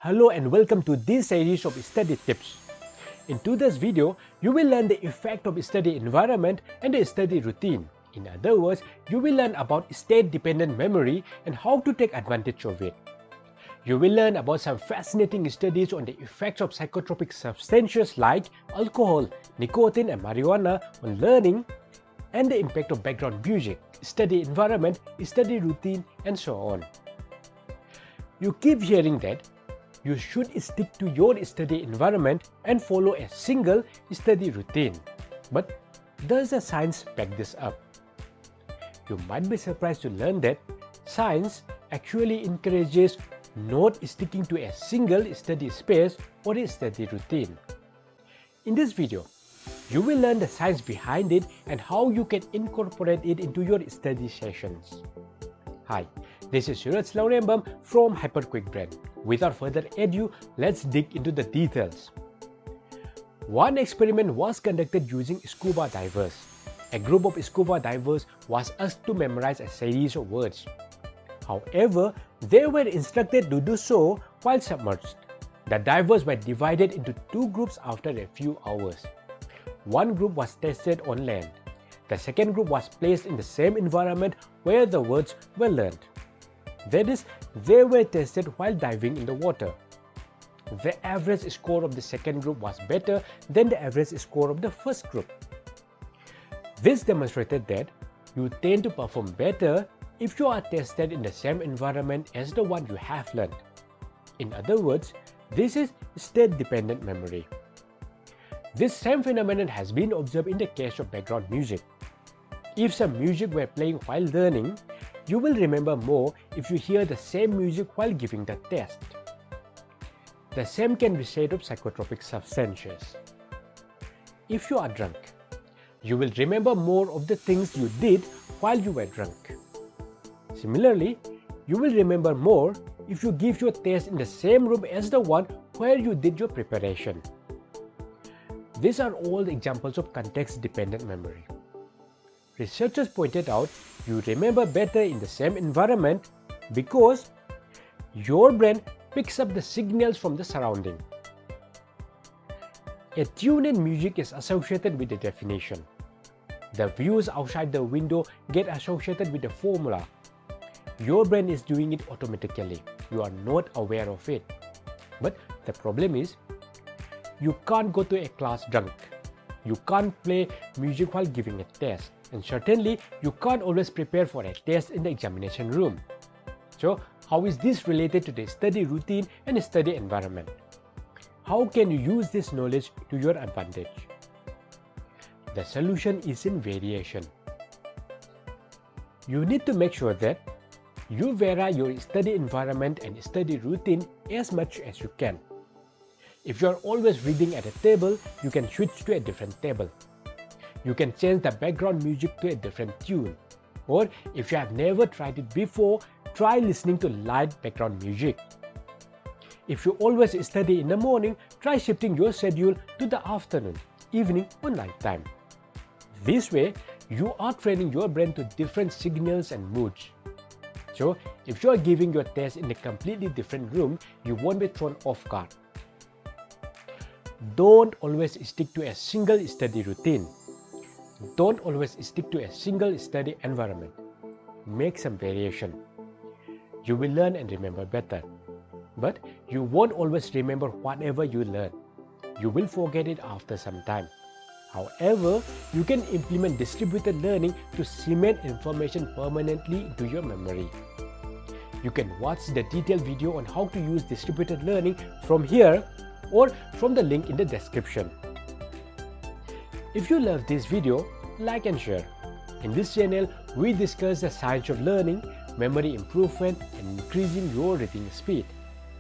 Hello and welcome to this series of study tips. In today's video, you will learn the effect of study environment and the study routine. In other words, you will learn about state-dependent memory and how to take advantage of it. You will learn about some fascinating studies on the effects of psychotropic substances like alcohol, nicotine and marijuana on learning, and the impact of background music, study environment, study routine, and so on. You keep hearing that you should stick to your study environment and follow a single study routine. But does the science back this up? You might be surprised to learn that science actually encourages not sticking to a single study space or a study routine. In this video, you will learn the science behind it and how you can incorporate it into your study sessions. Hi, this is Suraj Laurembam from HyperQuickBrain. Without further ado, let's dig into the details. One experiment was conducted using scuba divers. A group of scuba divers was asked to memorize a series of words. However, they were instructed to do so while submerged. The divers were divided into two groups after a few hours. One group was tested on land. The second group was placed in the same environment where the words were learned. That is, they were tested while diving in the water. The average score of the second group was better than the average score of the first group. This demonstrated that you tend to perform better if you are tested in the same environment as the one you have learned. In other words, this is state-dependent memory. This same phenomenon has been observed in the case of background music. If some music were playing while learning, you will remember more if you hear the same music while giving the test. The same can be said of psychotropic substances. If you are drunk, you will remember more of the things you did while you were drunk. Similarly, you will remember more if you give your test in the same room as the one where you did your preparation. These are all examples of context-dependent memory. Researchers pointed out you remember better in the same environment because your brain picks up the signals from the surrounding. A tune in music is associated with the definition. The views outside the window get associated with the formula. Your brain is doing it automatically. You are not aware of it. But the problem is, you can't go to a class drunk. You can't play music while giving a test. And certainly, you can't always prepare for a test in the examination room. So, how is this related to the study routine and study environment? How can you use this knowledge to your advantage? The solution is in variation. You need to make sure that you vary your study environment and study routine as much as you can. If you are always reading at a table, you can switch to a different table. You can change the background music to a different tune. Or if you have never tried it before, try listening to light background music. If you always study in the morning, try shifting your schedule to the afternoon, evening or night time. This way, you are training your brain to different signals and moods. So, if you are giving your test in a completely different room, you won't be thrown off guard. Don't always stick to a single study routine. Don't always stick to a single study environment. Make some variation. You will learn and remember better. But you won't always remember whatever you learn. You will forget it after some time. However, you can implement distributed learning to cement information permanently into your memory. You can watch the detailed video on how to use distributed learning from here or from the link in the description. If you love this video, like and share. In this channel, we discuss the science of learning, memory improvement, and increasing your reading speed.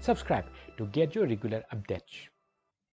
Subscribe to get your regular updates.